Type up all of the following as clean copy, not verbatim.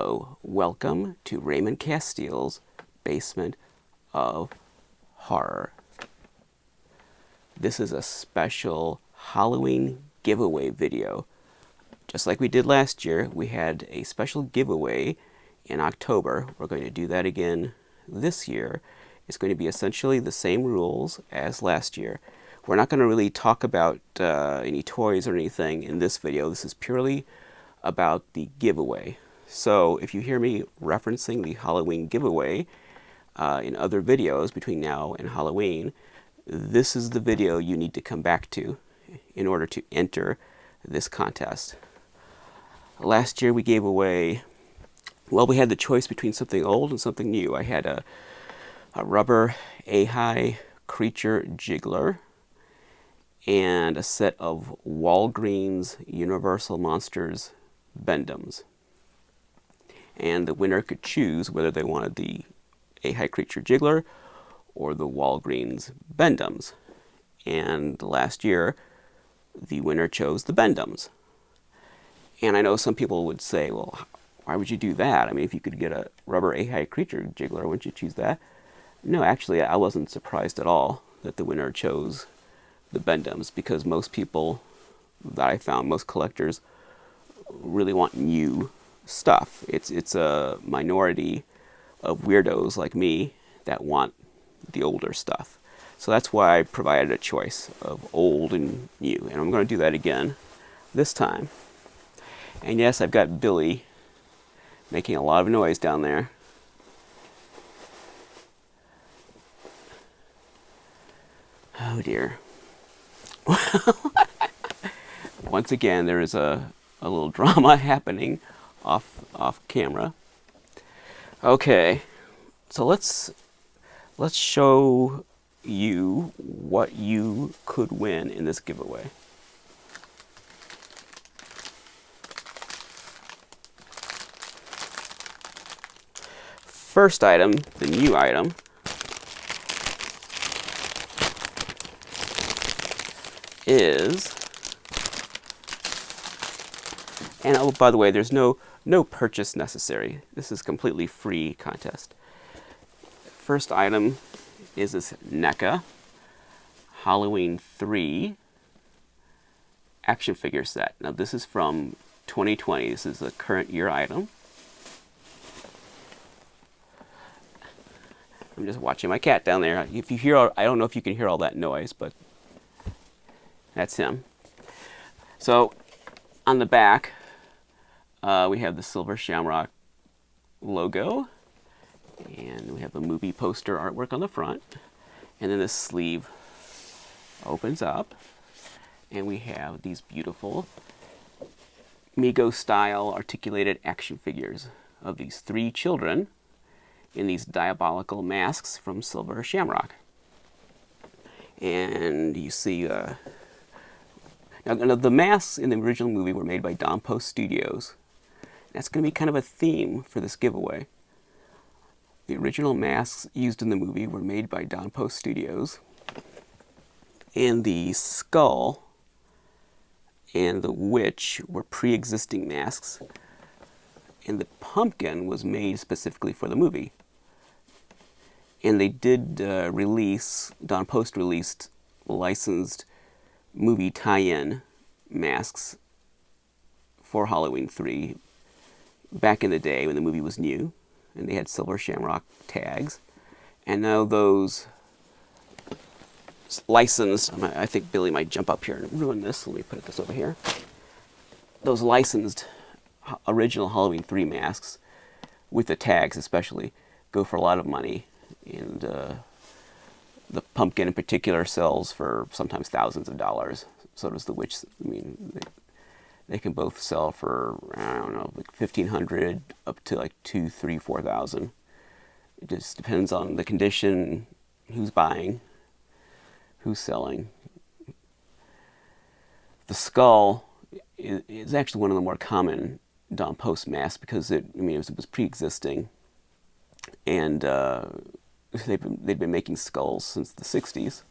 Hello, welcome to Raymond Castile's Basement of Horror. This is a special Halloween giveaway video. Just like we did last year, we had a special giveaway in October. We're going to do that again this year. It's going to be essentially the same rules as last year. We're not going to really talk about any toys or anything in this video. This is purely about the giveaway. So if you hear me referencing the Halloween giveaway in other videos between now and Halloween, this is the video you need to come back to in order to enter this contest. Last year we gave away, well, we had the choice between something old and something new. I had a rubber A-high creature jiggler and a set of Walgreens Universal Monsters Bendums. And the winner could choose whether they wanted the A-high creature jiggler or the Walgreens Bendums. And last year, the winner chose the Bendums. And I know some people would say, well, why would you do that? I mean, if you could get a rubber A-high creature jiggler, wouldn't you choose that? No, actually, I wasn't surprised at all that the winner chose the Bendums, because most people that I found, most collectors, really want new stuff. It's a minority of weirdos like me that want the older stuff. So that's why I provided a choice of old and new. And I'm going to do that again this time. And yes, I've got Billy making a lot of noise down there. Oh dear. Once again, there is a little drama happening off camera. Okay, so let's show you what you could win in this giveaway. First item, the new item, is, and oh, by the way, there's no purchase necessary. This is completely free contest. First item is this NECA Halloween 3 action figure set. Now this is from 2020. This is a current year item. I'm just watching my cat down there. If you hear, I don't know if you can hear all that noise, but that's him. So on the back, we have the Silver Shamrock logo, and we have the movie poster artwork on the front, and then the sleeve opens up, and we have these beautiful Mego style articulated action figures of these three children in these diabolical masks from Silver Shamrock. And you see now the masks in the original movie were made by Don Post Studios. That's going to be kind of a theme for this giveaway. The original masks used in the movie were made by Don Post Studios. And the skull and the witch were pre-existing masks. And the pumpkin was made specifically for the movie. And they did Don Post released licensed movie tie-in masks for Halloween 3 back in the day when the movie was new, and they had Silver Shamrock tags. And now those licensed, I think Billy might jump up here and ruin this. Let me put this over here. Those licensed original Halloween 3 masks, with the tags especially, go for a lot of money. And the pumpkin in particular sells for sometimes thousands of dollars. So does the witch. I mean, they can both sell for, I don't know, like $1,500 up to like $2,000, $3,000, $4,000. It just depends on the condition, who's buying, who's selling. The skull is actually one of the more common Don Post masks because it was pre-existing, and they've been making skulls since the 60s.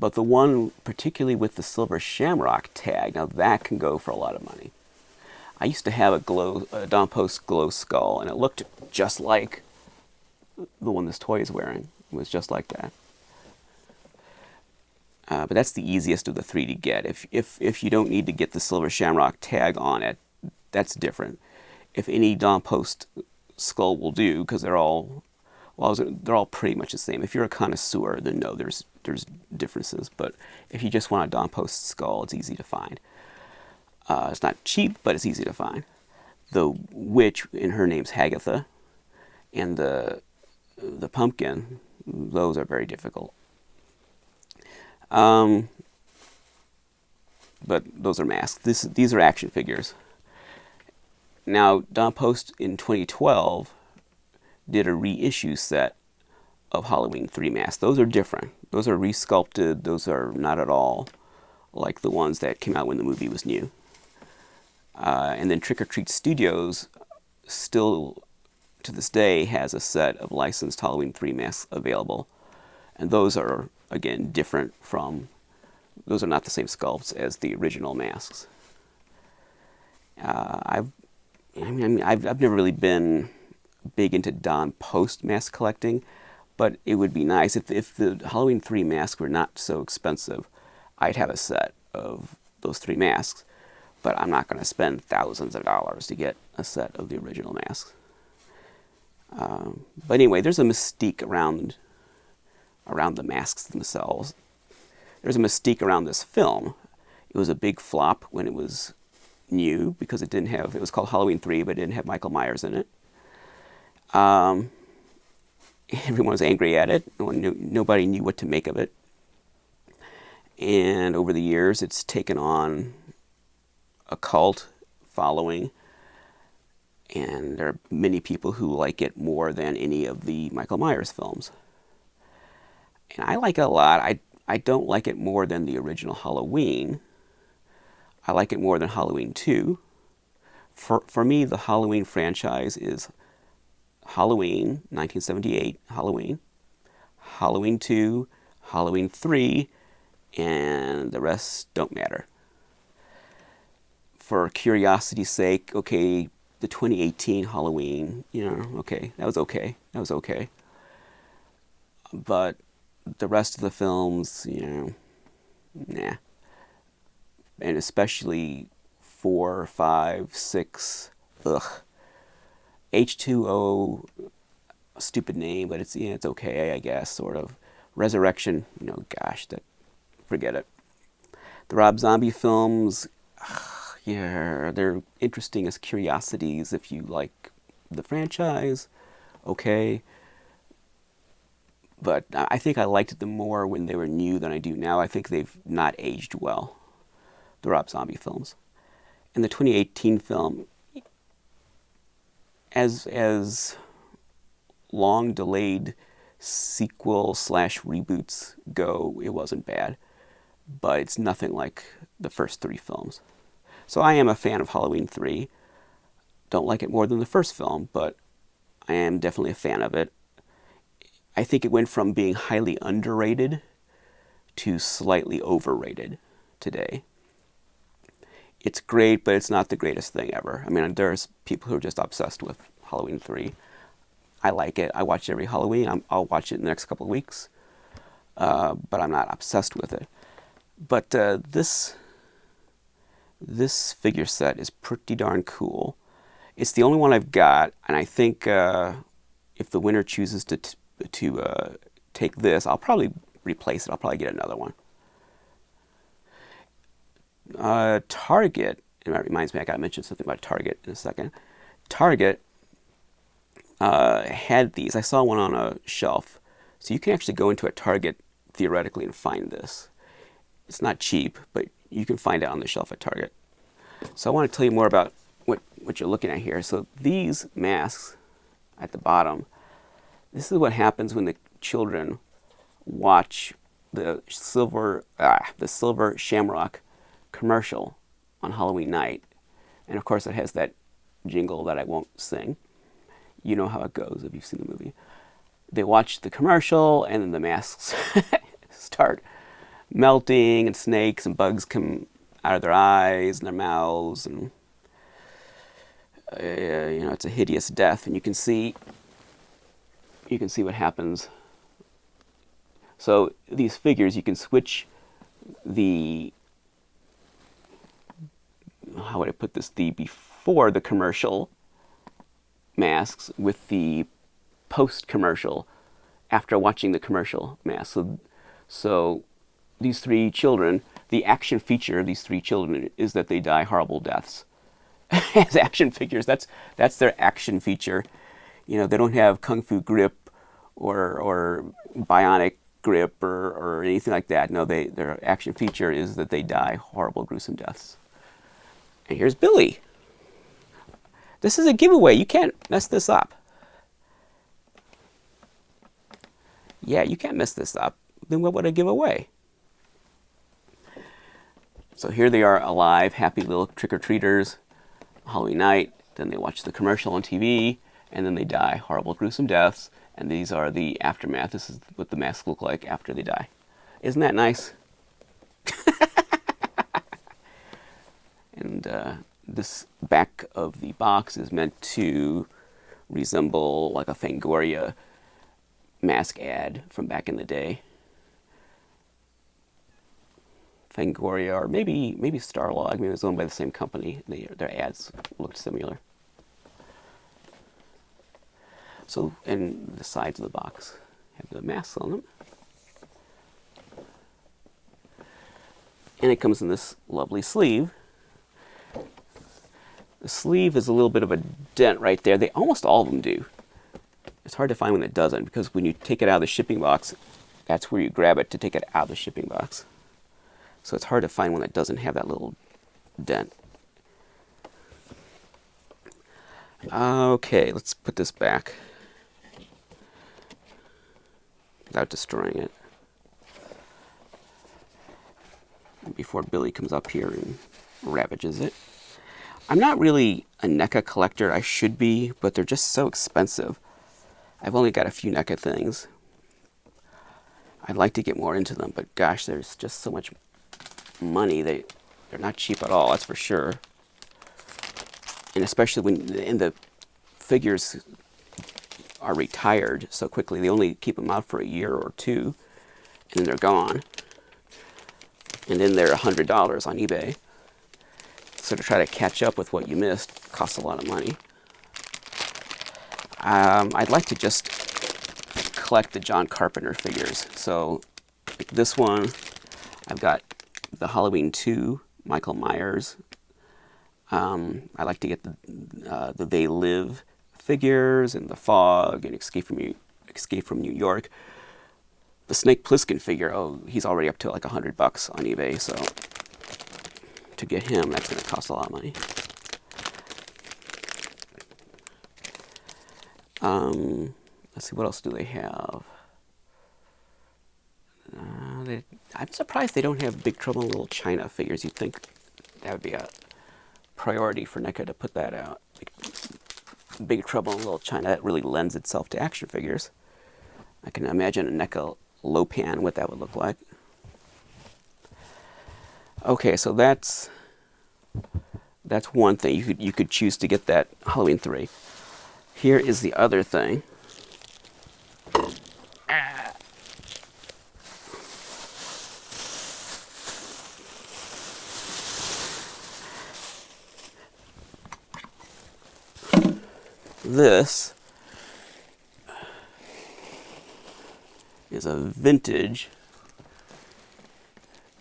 But the one particularly with the Silver Shamrock tag, now that can go for a lot of money. I used to have a Don Post glow skull, and it looked just like the one this toy is wearing. It was just like that. But that's the easiest of the three to get. If you don't need to get the silver shamrock tag on it, that's different. If any Don Post skull will do, because they're all pretty much the same. If you're a connoisseur, then no, there's differences. But if you just want a Don Post skull, it's easy to find. It's not cheap, but it's easy to find. The witch, and her name's Hagatha, and the pumpkin, those are very difficult. But those are masks. These are action figures. Now, Don Post in 2012 did a reissue set of Halloween 3 masks. Those are different. Those are resculpted. Those are not at all like the ones that came out when the movie was new. And then Trick or Treat Studios still, to this day, has a set of licensed Halloween 3 masks available. And those are, again, different from, those are not the same sculpts as the original masks. I've never really been big into Don Post mask collecting, but it would be nice if the Halloween 3 masks were not so expensive. I'd have a set of those 3 masks, but I'm not going to spend thousands of dollars to get a set of the original masks. But anyway, there's a mystique around the masks themselves. There's a mystique around this film. It was a big flop when it was new because it was called Halloween 3, but it didn't have Michael Myers in it. Everyone was angry at it. Nobody knew what to make of it. And over the years, it's taken on a cult following, and there are many people who like it more than any of the Michael Myers films. And I like it a lot. I don't like it more than the original Halloween. I like it more than Halloween 2. For me, the Halloween franchise is Halloween, 1978, Halloween, Halloween 2, Halloween 3, and the rest don't matter. For curiosity's sake, okay, the 2018 Halloween, okay, that was okay. But the rest of the films, nah. And especially 4, 5, 6, ugh. H2O, a stupid name, but it's okay, I guess, sort of. Resurrection, gosh, forget it. The Rob Zombie films, yeah, they're interesting as curiosities if you like the franchise, okay. But I think I liked them more when they were new than I do now. I think they've not aged well, the Rob Zombie films. And the 2018 film, as long delayed sequel / reboots go, it wasn't bad. But it's nothing like the first 3 films. So I am a fan of Halloween 3. Don't like it more than the first film, but I am definitely a fan of it. I think it went from being highly underrated to slightly overrated today. It's great, but it's not the greatest thing ever. I mean, there's people who are just obsessed with Halloween 3. I like it. I watch it every Halloween. I'll watch it in the next couple of weeks. But I'm not obsessed with it. But this figure set is pretty darn cool. It's the only one I've got, and I think if the winner chooses to take this, I'll probably replace it. I'll probably get another one. Target, and that reminds me, I got to mention something about Target in a second. Target had these. I saw one on a shelf. So you can actually go into a Target theoretically and find this. It's not cheap, but you can find it on the shelf at Target. So I want to tell you more about what you're looking at here. So these masks at the bottom, this is what happens when the children watch the silver shamrock commercial on Halloween night. And of course it has that jingle that I won't sing. You know how it goes if you've seen the movie. They watch the commercial and then the masks start melting and snakes and bugs come out of their eyes and their mouths. And you know, it's a hideous death, and you can see what happens. So these figures, you can switch the, how would I put this, the before the commercial masks with the post-commercial after watching the commercial mask. So these three children, the action feature of these three children is that they die horrible deaths. As action figures, that's their action feature. You know, they don't have kung fu grip or bionic grip or anything like that. No, their action feature is that they die horrible, gruesome deaths. And here's Billy. This is a giveaway. You can't mess this up. Yeah, you can't mess this up. Then what would I give away? So here they are alive, happy little trick-or-treaters, Halloween night. Then they watch the commercial on TV, and then they die horrible, gruesome deaths. And these are the aftermath. This is what the masks look like after they die. Isn't that nice? And this back of the box is meant to resemble like a Fangoria mask ad from back in the day. Fangoria, or maybe Starlog, maybe it was owned by the same company. Their ads looked similar. So, and the sides of the box have the masks on them. And it comes in this lovely sleeve. The sleeve is a little bit of a dent right there. Almost all of them do. It's hard to find one that doesn't, because when you take it out of the shipping box, that's where you grab it to take it out of the shipping box. So it's hard to find one that doesn't have that little dent. Okay, let's put this back without destroying it before Billy comes up here and ravages it. I'm not really a NECA collector. I should be, but they're just so expensive. I've only got a few NECA things. I'd like to get more into them, but gosh, there's just so much money. They're not cheap at all, that's for sure. And especially when the figures are retired so quickly. They only keep them out for a year or two, and then they're gone. And then they're $100 on eBay. So to try to catch up with what you missed costs a lot of money. I'd like to just collect the John Carpenter figures. So like this one, I've got the Halloween 2 Michael Myers. I like to get the They Live figures and the Fog and Escape from New York. The Snake Plissken figure, oh, he's already up to like $100 on eBay, so to get him, that's going to cost a lot of money. Let's see, what else do they have? I'm surprised they don't have Big Trouble in Little China figures. You'd think that would be a priority for NECA to put that out. Big Trouble in Little China, that really lends itself to action figures. I can imagine a NECA Lopan, what that would look like. Okay, so that's one thing. You could choose to get that Halloween 3. Here is the other thing. This is a vintage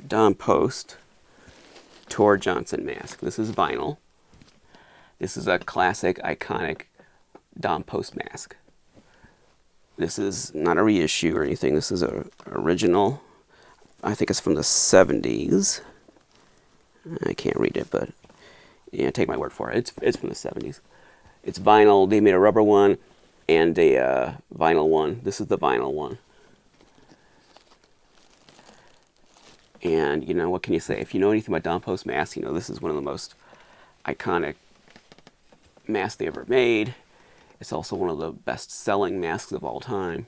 Don Post Tor Johnson mask. This is vinyl. This is a classic, iconic Don Post mask. This is not a reissue or anything. This is a original. I think it's from the 70s. I can't read it, but yeah, take my word for it. It's from the 70s. It's vinyl. They made a rubber one and a vinyl one. This is the vinyl one. And, you know, what can you say? If you know anything about Don Post masks, you know this is one of the most iconic masks they ever made. It's also one of the best-selling masks of all time.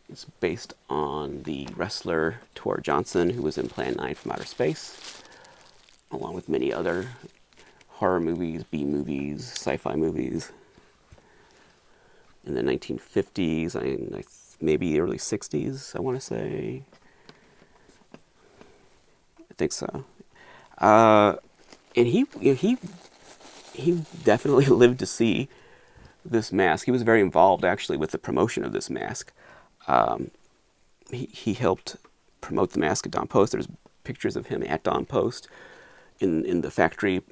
It's based on the wrestler Tor Johnson, who was in Plan 9 from Outer Space, along with many other horror movies, B movies, sci-fi movies in the 1950s, maybe early 60s, I want to say. I think so. And he definitely lived to see this mask. He was very involved, actually, with the promotion of this mask. He helped promote the mask at Don Post. There's pictures of him at Don Post in the factory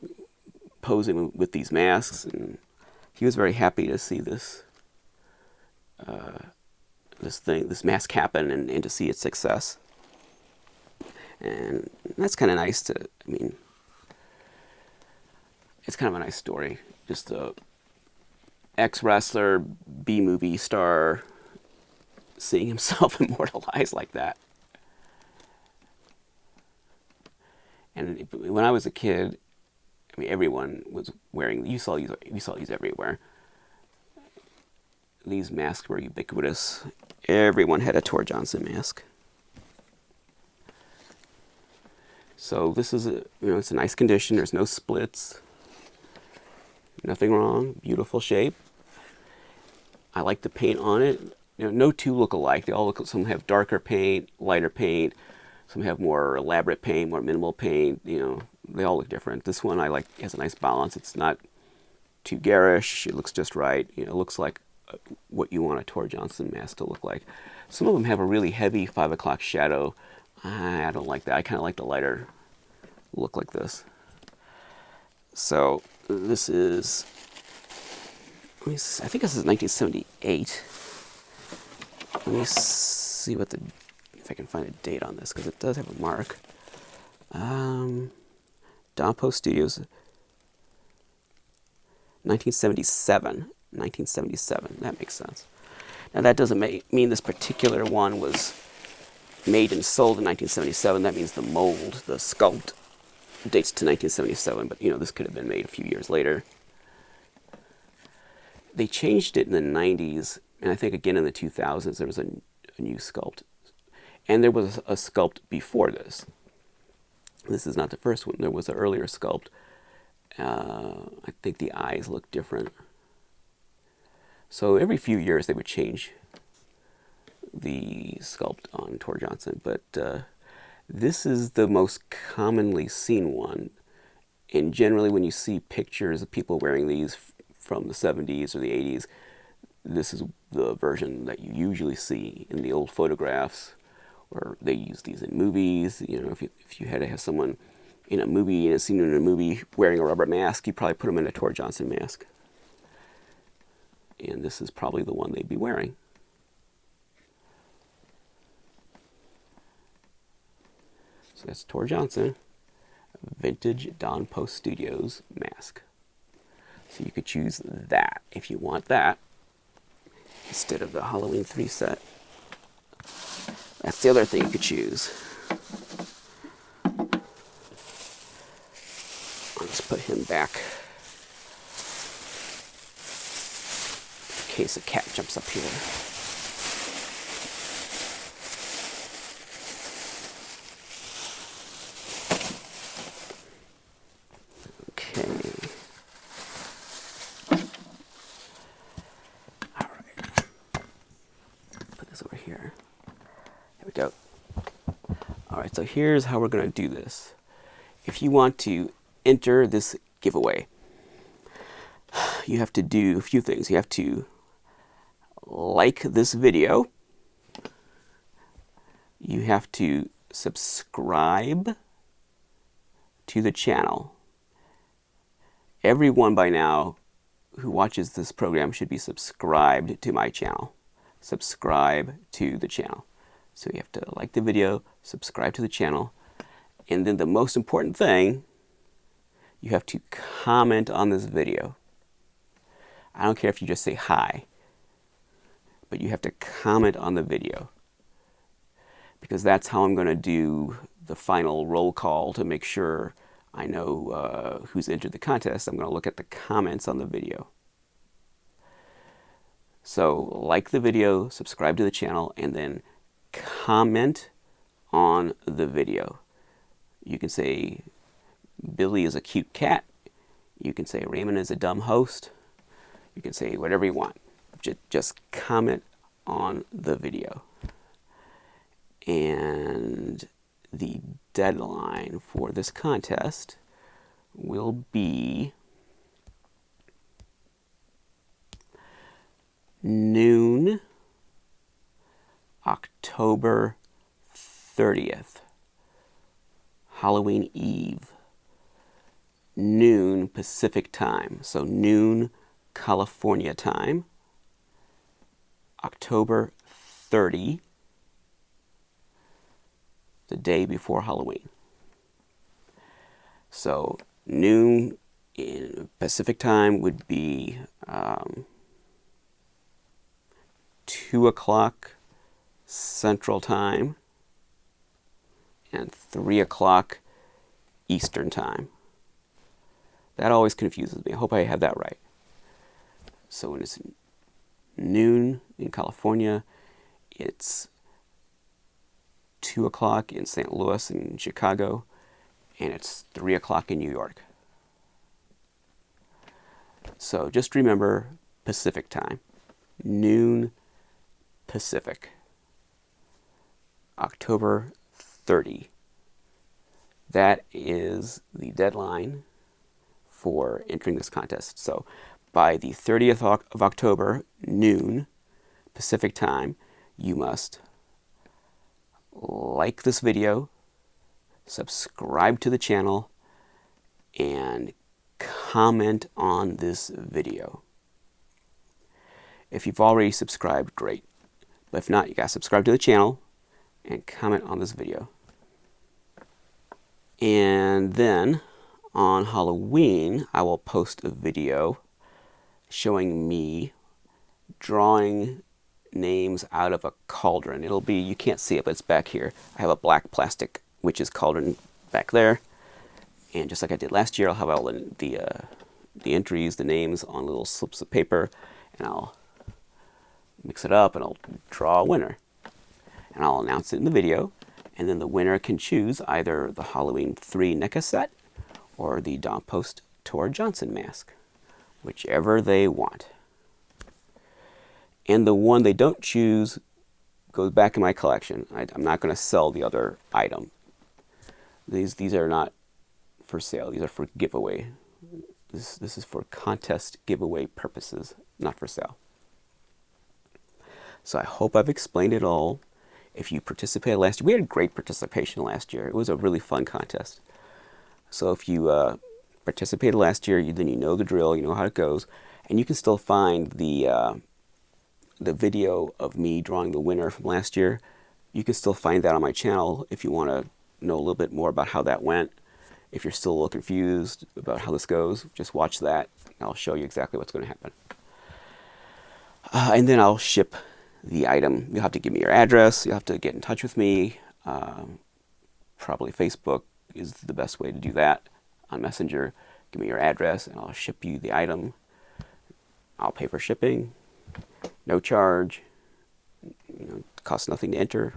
posing with these masks, and he was very happy to see this this mask happen and to see its success. And that's kind of nice to, I mean, it's kind of a nice story. Just a ex-wrestler, B-movie star, seeing himself immortalized like that. And when I was a kid, I mean, everyone was wearing, you saw these everywhere. These masks were ubiquitous. Everyone had a Tor Johnson mask. So this is it's a nice condition. There's no splits. Nothing wrong. Beautiful shape. I like the paint on it. No two look alike. They all look. Some have darker paint, lighter paint. Some have more elaborate paint, more minimal paint. They all look different. This one I like has a nice balance. It's not too garish. It looks just right. It looks like what you want a Tor Johnson mask to look like. Some of them have a really heavy 5 o'clock shadow. I don't like that. I kind of like the lighter look like this. So this is, I think this is 1978. Let me see if I can find a date on this, because it does have a mark. Don Post Studios, 1977. 1977. That makes sense. Now that doesn't mean this particular one was made and sold in 1977. That means the mold, the sculpt, dates to 1977. But this could have been made a few years later. They changed it in the 90s, and I think again in the 2000s there was a new sculpt, and there was a sculpt before this. This is not the first one. There was an earlier sculpt. I think the eyes look different. So every few years they would change the sculpt on Tor Johnson, but this is the most commonly seen one. And generally when you see pictures of people wearing these from the 70s or the 80s, this is the version that you usually see in the old photographs, or they use these in movies. If you had to have someone in a movie, in a scene in a movie wearing a rubber mask, you probably put them in a Tor Johnson mask. And this is probably the one they'd be wearing. So that's Tor Johnson, vintage Don Post Studios mask. So you could choose that if you want that instead of the Halloween 3 set. That's the other thing you could choose. I'll just put him back in case a cat jumps up here. Okay. All right. Put this over here. There we go. All right, so here's how we're going to do this. If you want to enter this giveaway, you have to do a few things. You have to like this video. You have to subscribe to the channel. Everyone by now who watches this program should be subscribed to my channel. Subscribe to the channel. So you have to like the video, subscribe to the channel, and then the most important thing, you have to comment on this video. I don't care if you just say hi, but you have to comment on the video, because that's how I'm going to do the final roll call to make sure I know who's entered the contest. I'm going to look at the comments on the video. So like the video, subscribe to the channel, and then comment on the video. You can say Billy is a cute cat. You can say Raymond is a dumb host. You can say whatever you want. Just comment on the video. And the deadline for this contest will be noon, October 30th, Halloween Eve, noon Pacific time, so noon California time, October 30, the day before Halloween. So noon in Pacific time would be 2 o'clock Central time and 3 o'clock Eastern time. That always confuses me. I hope I have that right. So when it's noon in California, it's 2 o'clock in St. Louis and Chicago, and it's 3 o'clock in New York. So just remember Pacific time, noon Pacific, October 30. That is the deadline for entering this contest. So by the 30th of October, noon Pacific time, you must like this video, subscribe to the channel, and comment on this video. If you've already subscribed, great. But if not, you gotta subscribe to the channel and comment on this video. And then on Halloween, I will post a video showing me drawing names out of a cauldron. It'll be, you can't see it, but it's back here. I have a black plastic witch's cauldron back there. And just like I did last year, I'll have all the entries, the names on little slips of paper, and I'll mix it up and I'll draw a winner. And I'll announce it in the video, and then the winner can choose either the Halloween III NECA set or the Dawn Post Tor Johnson mask, whichever they want. And the one they don't choose goes back in my collection. I'm not going to sell the other item. These are not for sale. These are for giveaway. This is for contest giveaway purposes, not for sale. So I hope I've explained it all. If you participated last year, we had great participation last year. It was a really fun contest. So if you participated last year, then you know the drill, you know how it goes, and you can still find the video of me drawing the winner from last year. You can still find that on my channel if you want to know a little bit more about how that went. If you're still a little confused about how this goes, just watch that. I'll show you exactly what's going to happen. And then I'll ship the item. You'll have to give me your address. You'll have to get in touch with me. Probably Facebook is the best way to do that. On Messenger, give me your address and I'll ship you the item. I'll pay for shipping. No charge. It costs nothing to enter.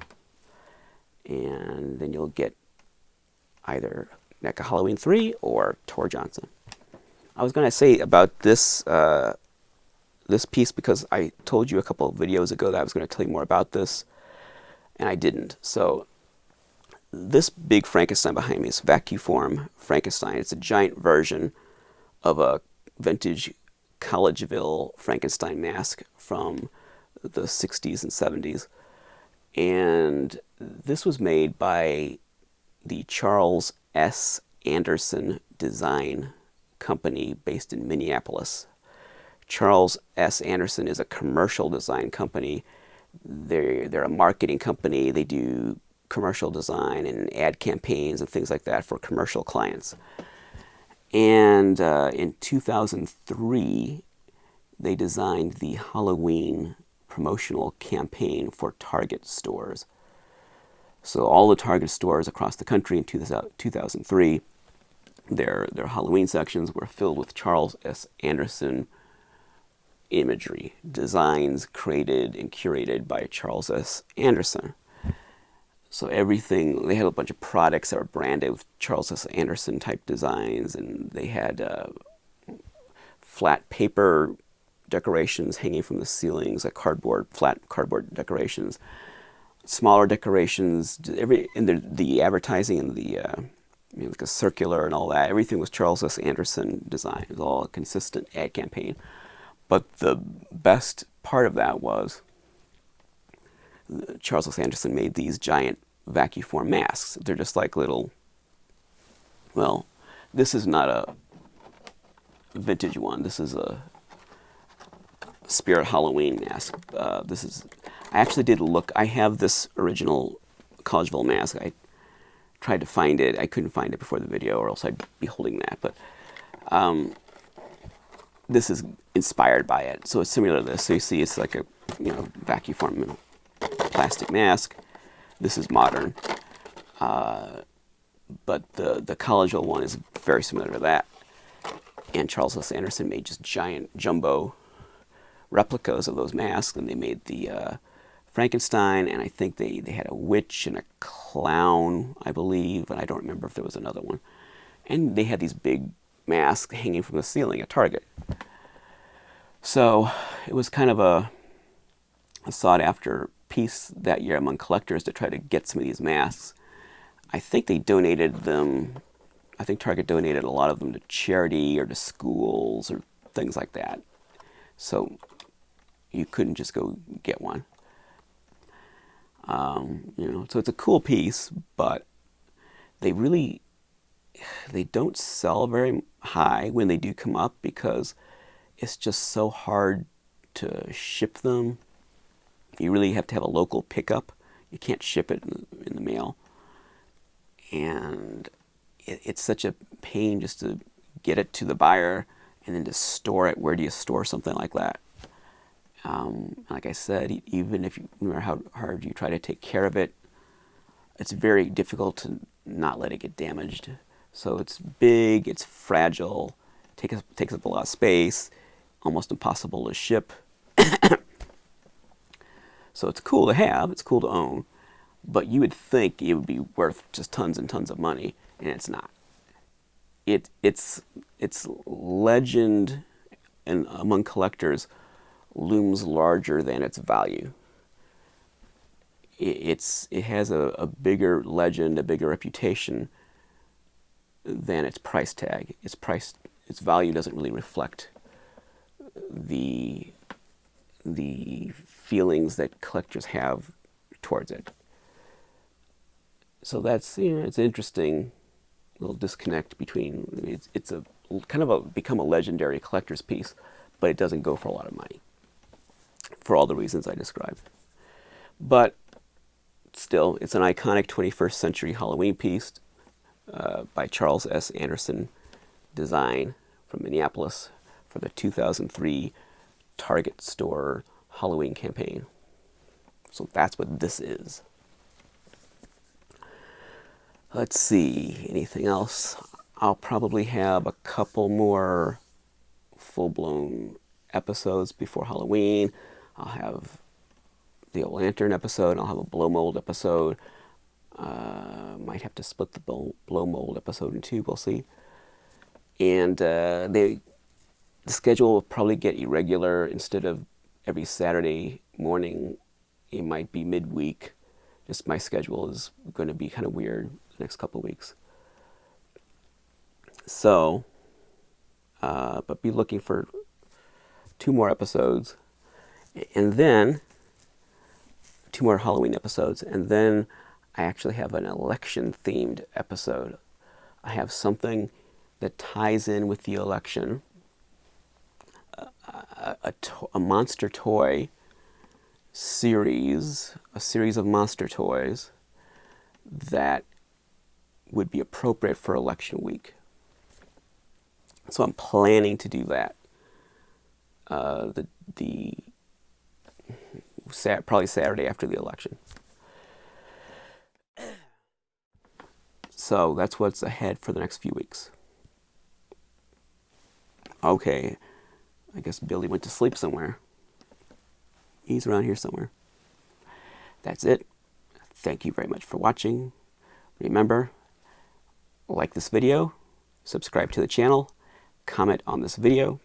And then you'll get either NECA Halloween 3 or Tor Johnson. I was going to say about this this piece, because I told you a couple of videos ago that I was going to tell you more about this, and I didn't. So this big Frankenstein behind me is vacuform Frankenstein. It's a giant version of a vintage Collegeville Frankenstein mask from the 60s and 70s. And this was made by the Charles S. Anderson Design Company based in Minneapolis. Charles S. Anderson is a commercial design company. They're a marketing company. They do commercial design and ad campaigns and things like that for commercial clients. And in 2003, they designed the Halloween promotional campaign for Target stores. So all the Target stores across the country in 2003, their Halloween sections were filled with Charles S. Anderson imagery, designs created and curated by Charles S. Anderson. So everything, they had a bunch of products that were branded with Charles S. Anderson type designs, and they had flat paper decorations hanging from the ceilings, like flat cardboard decorations, smaller decorations, the advertising and the like a circular and all that. Everything was Charles S. Anderson design. It was all a consistent ad campaign. But the best part of that was Charles S. Anderson made these giant vacuform masks. They're just like little, well, this is not a vintage one. This is a Spirit Halloween mask. I actually did look. I have this original Collegeville mask. I tried to find it. I couldn't find it before the video, or else I'd be holding that. But this is inspired by it. So it's similar to this. So you see it's like a vacuform plastic mask. This is modern. But the Collegeville one is very similar to that. And Charles S. Anderson made just giant jumbo replicas of those masks, and they made the Frankenstein, and I think they had a witch and a clown, I believe, and I don't remember if there was another one. And they had these big masks hanging from the ceiling at Target. So it was kind of a sought-after piece that year among collectors to try to get some of these masks. I think they donated them. I think Target donated a lot of them to charity or to schools or things like that. So you couldn't just go get one. So it's a cool piece, but they don't sell very high when they do come up because it's just so hard to ship them. You really have to have a local pickup. You can't ship it in the mail. And it's such a pain just to get it to the buyer and then to store it. Where do you store something like that? Like I said, even if you, no matter how hard you try to take care of it, it's very difficult to not let it get damaged. So it's big, it's fragile, takes up a lot of space, almost impossible to ship. So it's cool to have, it's cool to own, but you would think it would be worth just tons and tons of money, and it's not. Its legend and among collectors looms larger than its value. It has a bigger legend, a bigger reputation than its price tag. Its value doesn't really reflect the feelings that collectors have towards it. So that's it's an interesting little disconnect between it's a kind of become a legendary collector's piece, but it doesn't go for a lot of money for all the reasons I described. But still, it's an iconic 21st century Halloween piece by Charles S. Anderson design from Minneapolis for the 2003 Target store Halloween campaign. So that's what this is. Let's see, anything else? I'll probably have a couple more full-blown episodes before Halloween. I'll have the O-Lantern episode. I'll have a blow mold episode. Might have to split the blow mold episode in two. We'll see. And the schedule will probably get irregular. Instead of every Saturday morning, it might be midweek. Just my schedule is going to be kind of weird the next couple of weeks. So, but be looking for 2 more episodes, and then 2 more Halloween episodes, and then I actually have an election-themed episode. I have something that ties in with the election, a monster toy series, a series of monster toys that would be appropriate for election week. So I'm planning to do that. Probably Saturday after the election. So that's what's ahead for the next few weeks. Okay, I guess Billy went to sleep somewhere. He's around here somewhere. That's it. Thank you very much for watching. Remember, like this video, subscribe to the channel, comment on this video,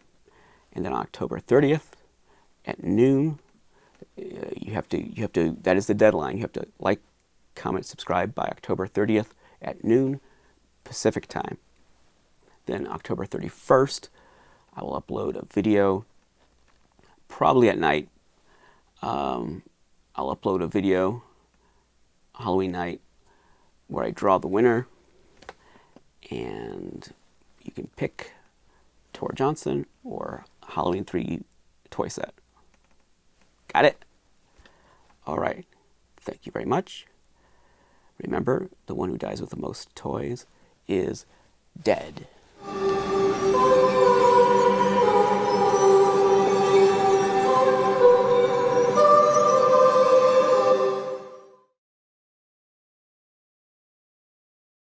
And then October 30th at noon, you have to, that is the deadline. You have to like, comment, subscribe by October 30th at noon Pacific time. Then October 31st, I will upload a video, probably at night. I'll upload a video, Halloween night, where I draw the winner, and you can pick Tor Johnson or Halloween 3 toy set. Got it? All right. Thank you very much. Remember, the one who dies with the most toys is dead.